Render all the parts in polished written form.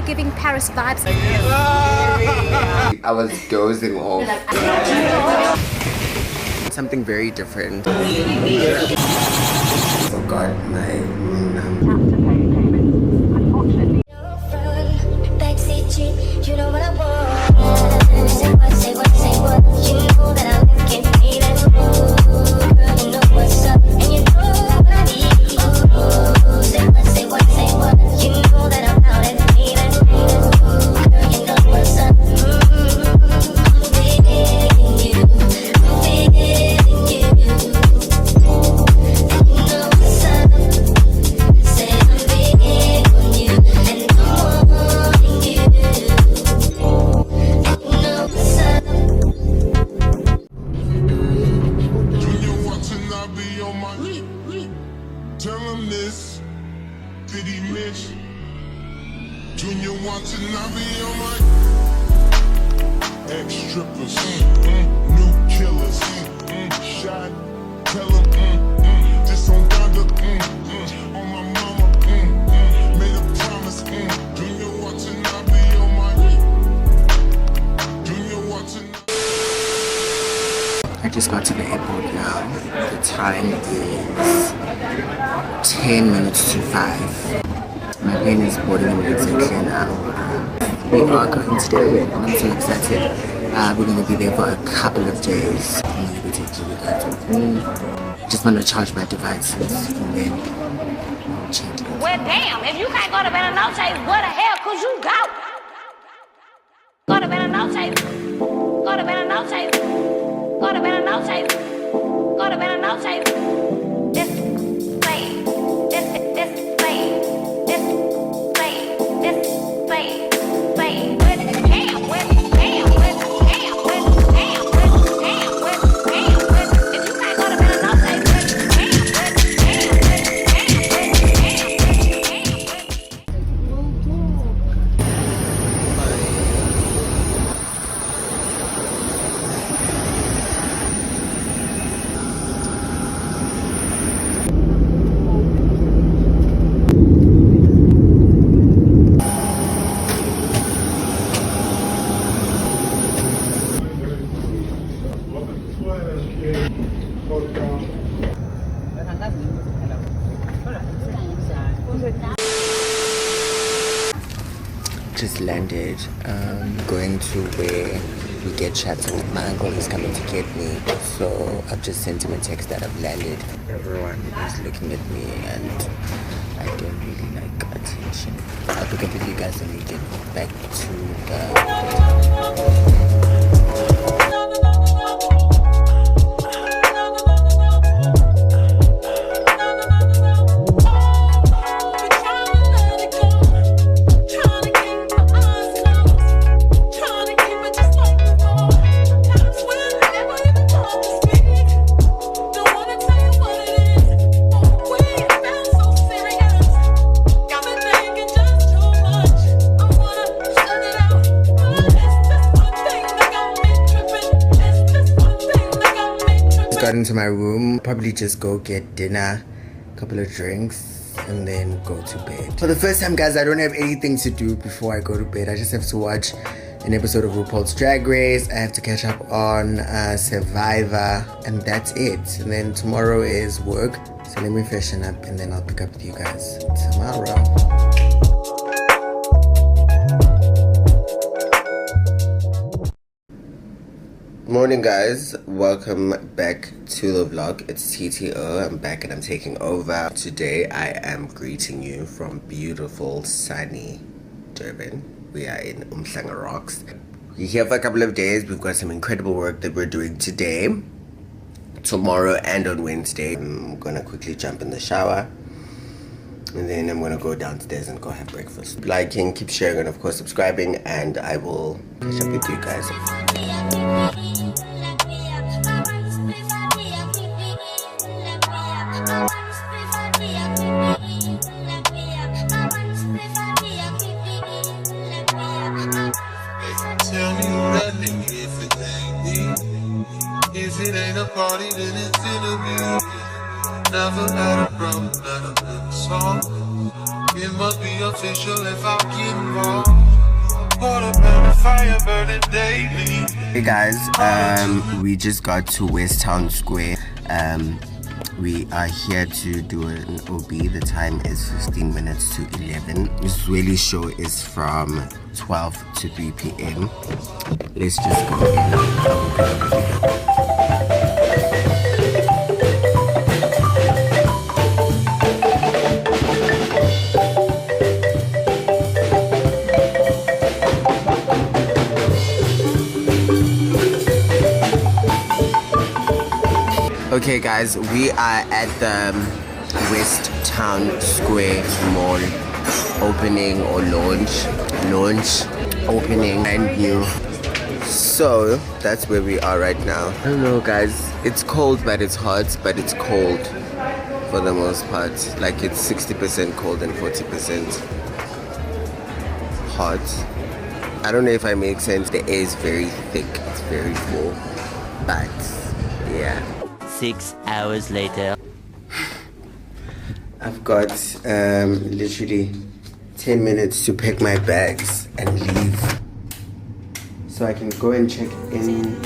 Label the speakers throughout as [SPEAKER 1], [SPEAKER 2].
[SPEAKER 1] giving Paris vibes.
[SPEAKER 2] I was dozing off. Something very different. Forgot my room number.
[SPEAKER 3] You know what I want. Say what, say what, say what. You know that I'm looking for me. That's girl, you know what's up, and you know what I need. Say what, say what, say what. You know that I'm out and feeling. Girl, you know what's up. Begging you, begging you. And you know what's up. Say I'm begging on you, and I'm wanting you.
[SPEAKER 4] Tell him this, did he miss? Junior wants to not be on my ex-strippers, new killers, shot, tell him, this on Donda, on my mama, made a promise, Junior wants to not be on my, Junior wants to not.
[SPEAKER 2] I just got to the airport now. The time is 10 minutes to 5. My plane is boarding in exactly an hour. We are going to Durban and I'm so excited. We're going to be there for a couple of days. I'm going to be taking you guys with me. Just want to charge my devices and then change it.
[SPEAKER 5] Well, damn, if you can't go to Benanos, where the hell could you go? Go to Benanos. Go to Benanos. Go to Benanos. Go to Benanos. This play. This play. This play. This play. Play. With damn, with damn, with damn, with damn, with damn, with damn, with. If you can't go to Benanos, with damn, with damn, with damn, with damn, with.
[SPEAKER 2] Just landed, going to where we get shuttle. My uncle is coming to get me, so I've just sent him a text that I've landed. Everyone is looking at me and I don't really like attention. I'll pick up with you guys when we get back to the... Got into my room, probably just go get dinner, a couple of drinks, and then go to bed. For the first time, guys, I don't have anything to do before I go to bed. I just have to watch an episode of RuPaul's Drag Race. I have to catch up on Survivor, and that's it. And then tomorrow is work, so let me freshen up and then I'll pick up with you guys tomorrow. Morning, guys, welcome back to the vlog. It's TTO. I'm back and I'm taking over. Today I am greeting you from beautiful sunny Durban. We are in Umhlanga Rocks. We're here for a couple of days. We've got some incredible work that we're doing today, tomorrow, and on Wednesday. I'm gonna quickly jump in the shower and then I'm gonna go downstairs and go have breakfast. Liking, keep sharing, and of course subscribing, and I will catch up with you guys.
[SPEAKER 4] Tell me that nigga if it ain't me. If it ain't a party, then it's interview. Never had a problem, not a little song. It must be official if I get involved. Water burn, fire burning daily.
[SPEAKER 2] Hey guys, we just got to Westown Square. We are here to do an OB. The time is 15 minutes to 11. This really show is from 12 to 3 p.m. Let's just go in. Okay guys, we are at the Westown Square Mall opening or launch opening, brand new. So that's where we are right now. I don't know guys, it's cold but it's hot, but it's cold for the most part. Like it's 60% cold and 40% hot. I don't know if I make sense. The air is very thick, it's very full, but yeah.
[SPEAKER 1] 6 hours later.
[SPEAKER 2] I've got literally 10 minutes to pack my bags and leave. So I can go and check in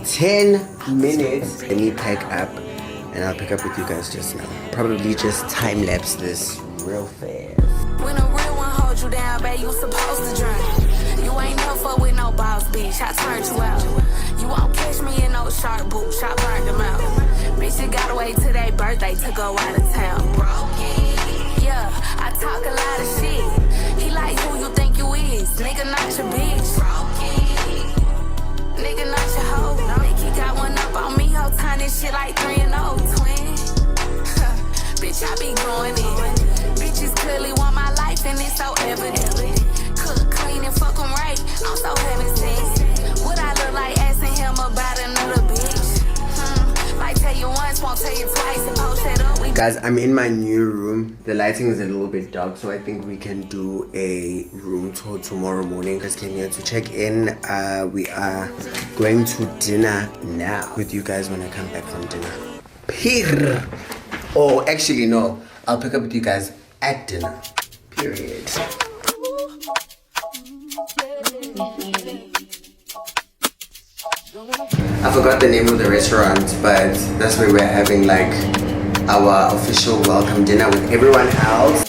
[SPEAKER 2] 10 minutes. Let me pack up and I'll pick up with you guys just now. Probably just time lapse this real fast.
[SPEAKER 6] When a real one holds you down, babe, you supposed to drown. You ain't never fuck with no boss bitch, I turned you out. You won't catch me in no shark boots, I burned them out. Bitch, you gotta wait till their birthday to go out of town. Yeah, I talk a lot of shit. He like who you think you is, nigga not your bitch. Nigga not your hoe. Think he got one up on me, whole time this shit like 3 and 0 twin. Bitch, I be going in. Bitches clearly want my life and it's so evident. Cook, clean and fuck 'em right, I'm so heaven sent. What I look like asking him about another bitch? Might tell you once, won't tell you twice and post that up.
[SPEAKER 2] Guys, I'm in my new room. The lighting is a little bit dark, so I think we can do a room tour tomorrow morning. Guys came here to check in. We are going to dinner now with you guys when I come back from dinner. Peer. Oh, actually no. I'll pick up with you guys at dinner. Period. I forgot the name of the restaurant, but that's where we're having like our official welcome dinner with everyone else.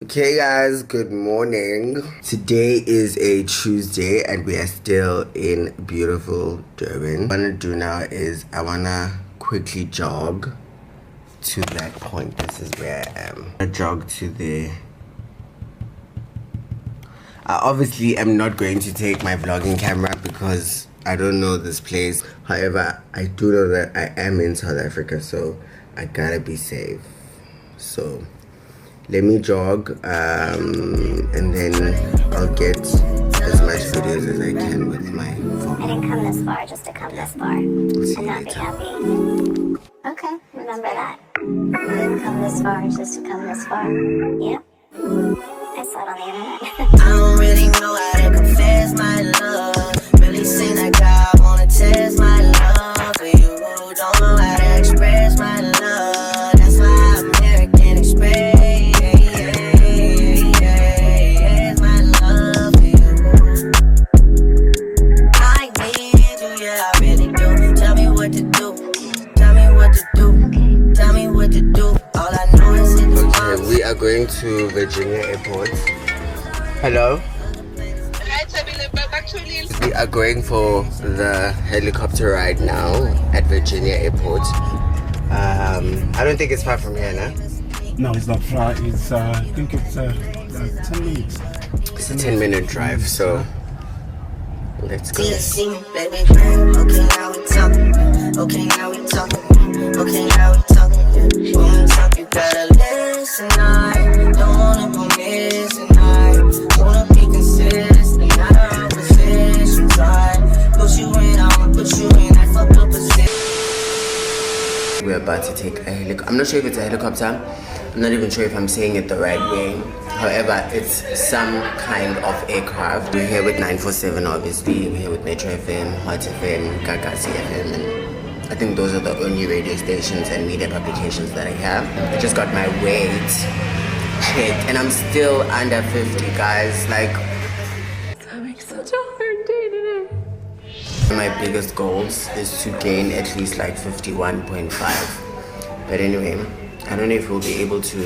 [SPEAKER 2] Okay guys, good morning. Today is a Tuesday and we are still in beautiful Durban. What I want to do now is I want to quickly jog to that point. This is where I am. I jog to the... I obviously am not going to take my vlogging camera because I don't know this place. However, I do know that I am in South Africa, so I gotta be safe. So let me jog and then I'll get as much videos as I can with my phone.
[SPEAKER 5] I didn't come this far just to come this far and not be happy. Okay, remember that. I didn't come this far just to come this far. Yep. I saw it on the internet.
[SPEAKER 6] I don't really know how to confess my love. Really seem like I wanna test my love for you. Don't know how to express my love. That's why I'm here, can't express my love for you. I need you, yeah, I really do. Tell me what to do. Tell me what to do. Tell me what to do. All I know is hit the
[SPEAKER 2] Okay, we are going to Virginia Airport. Hello?
[SPEAKER 7] Hi, Thabile, back to Lille.
[SPEAKER 2] We are going for the helicopter ride now at Virginia Airport. I don't think it's far from here, no?
[SPEAKER 8] No, it's not far. It's I think it's 10 minutes.
[SPEAKER 2] It's a 10-minute drive, so let's go.
[SPEAKER 6] See me, baby. Okay, now we talking. Okay, now we talking. Okay, now we talking. When we talking,
[SPEAKER 9] gotta listen, I don't wanna go missing, I wanna be consistent, not oppositions, I put you in, I'ma put you in, I fuck up position.
[SPEAKER 2] We're about to take a helicopter. I'm not sure if it's a helicopter. I'm not even sure if I'm saying it the right way. However, it's some kind of aircraft. We're here with 947, obviously. We're here with Metro FM, Hot FM, Gagasi FM, and I think those are the only radio stations and media publications that I have. I just got my weight checked, and I'm still under 50, guys. Like,
[SPEAKER 6] It's having such a hard day today.
[SPEAKER 2] my biggest goals is to gain at least like 51.5. But anyway, I don't know if we'll be able to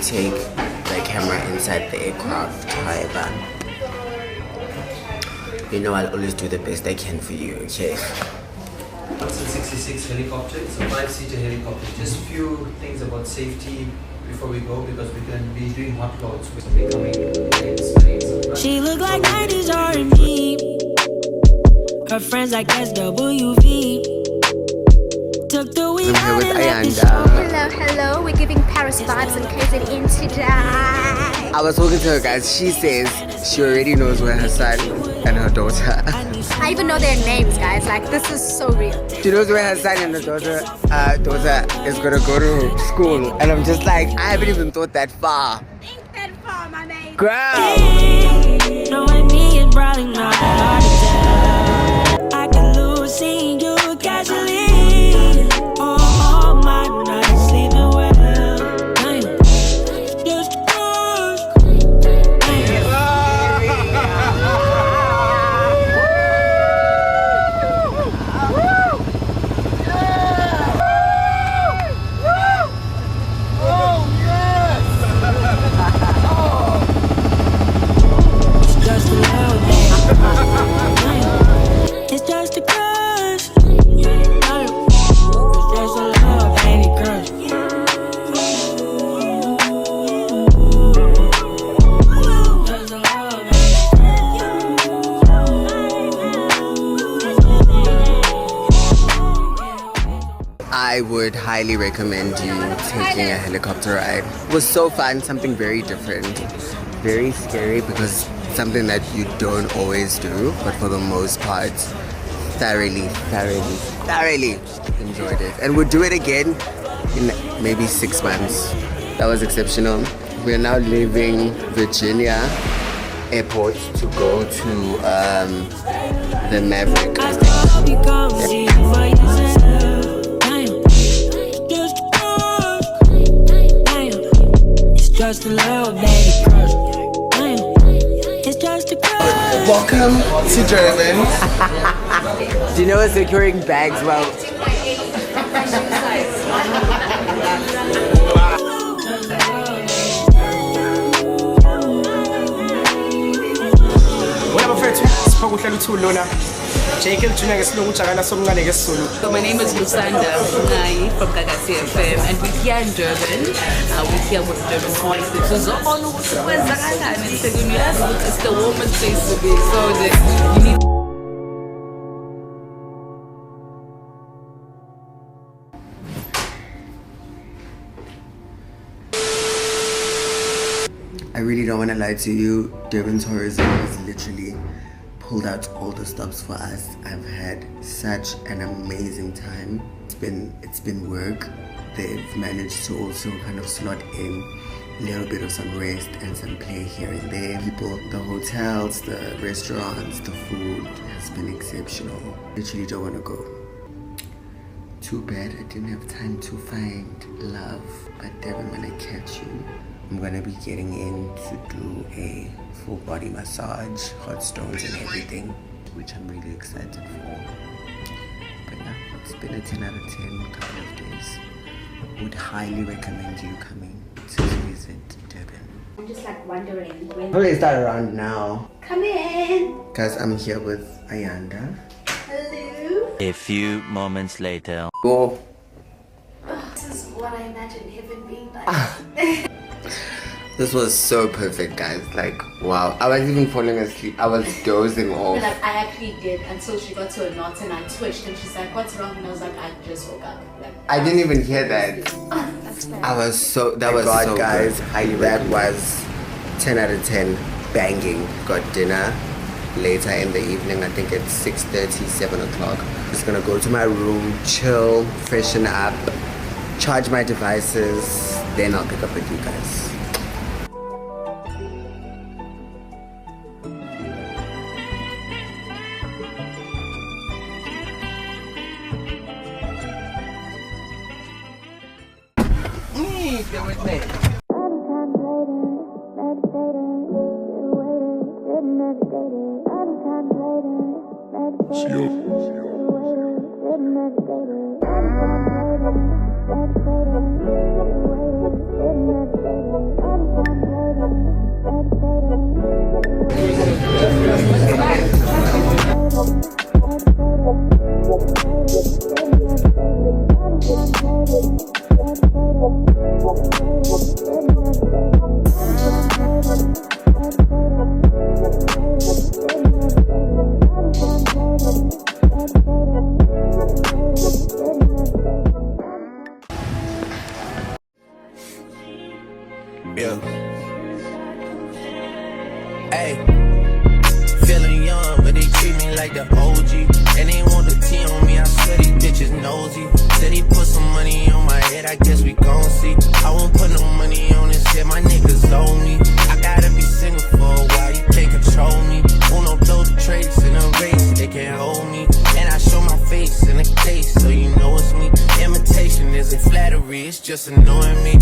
[SPEAKER 2] take the camera inside the aircraft. However, you know I'll always do the best I can for you, okay?
[SPEAKER 10] It's a 66 helicopter, it's a 5-seater helicopter. Just a few things about safety before we go, because we're going to be doing hot clouds. We're becoming planes.
[SPEAKER 3] She look like 90s R&B. Her friends like SWV. Took the week
[SPEAKER 2] I'm here
[SPEAKER 3] out
[SPEAKER 2] with
[SPEAKER 3] and left the
[SPEAKER 2] Ayanda.
[SPEAKER 3] show.
[SPEAKER 11] Hello, we're giving Paris vibes and closing in today.
[SPEAKER 2] I was talking to her, guys. She says she already knows where her son and her daughter.
[SPEAKER 11] I even know their names, guys. Like, this is so real.
[SPEAKER 2] She knows where her son and her daughter is gonna go to school, and I'm just like, I haven't even thought that far.
[SPEAKER 11] Think that far, my man.
[SPEAKER 2] Girl.
[SPEAKER 3] Knowing me is probably not hard to tell. I can lose seeing you casually. All my nights sleeping well. Damn. Just cause. It's just a little bit. It's just a crush. It's just a love, baby crush. Just a love,
[SPEAKER 2] I would highly recommend you taking a helicopter ride. It was so fun, something very different. Very scary because it's something that you don't always do, but for the most part, thoroughly enjoyed it. And we'll do it again in maybe 6 months. That was exceptional. We're now leaving Virginia Airport to go to the Maverick.
[SPEAKER 3] I still hope you come see for yourself. Damn. Just a crush. Damn. It's just a little baby crush. Damn. It's just a crush.
[SPEAKER 2] Welcome to Durban. Do you know what securing bags well?
[SPEAKER 6] So my name is Lusanda Ngai from Gagasi FM, and we're here in Durban. We're here with Durban Voices. So it's the warmest place to be. So you need.
[SPEAKER 2] I really don't want to lie to you. Durban Tourism has literally pulled out all the stops for us. I've had such an amazing time. It's been work. They've managed to also kind of slot in a little bit of some rest and some play here and there. People, the hotels, the restaurants, the food has been exceptional. Literally don't want to go. Too bad I didn't have time to find love, but Devin, when I catch you, I'm gonna be getting in to do a full body massage, hot stones and everything, which I'm really excited for. But yeah, it's been a 10 out of 10 couple of days. Would highly recommend you coming to visit Durban.
[SPEAKER 11] I'm just like wondering when.
[SPEAKER 2] Probably start around now.
[SPEAKER 11] Come in.
[SPEAKER 2] Guys, I'm here with Ayanda.
[SPEAKER 11] Hello.
[SPEAKER 1] A few moments later.
[SPEAKER 2] Go.
[SPEAKER 11] This is what I imagine heaven being like.
[SPEAKER 2] This was so perfect, guys. Like, wow. I was even falling asleep. I was dozing off.
[SPEAKER 11] Like, I actually did until she got to a knot and I twitched and she's like, what's wrong? And I was like, I just woke up. Like,
[SPEAKER 2] I didn't even hear that.
[SPEAKER 11] That's fine.
[SPEAKER 2] I was so, that was so guys, that was 10 out of 10 banging. Got dinner later in the evening. I think it's 6:30, 7 o'clock. Just gonna go to my room, chill, freshen up, charge my devices, then I'll pick up with you guys.
[SPEAKER 9] Yeah. Hey, feeling young, but they treat me like the OG. And they want the T on me, I swear these bitches nosy. Said he put some money on my head, I guess we gon' see. I won't put no money on this shit, my niggas owe me. I gotta be single for a while, you can't control me. Uno blow the traits in a race, they can't hold me. And I show my face in a case, so you know it's me. Imitation isn't flattery, it's just annoying me.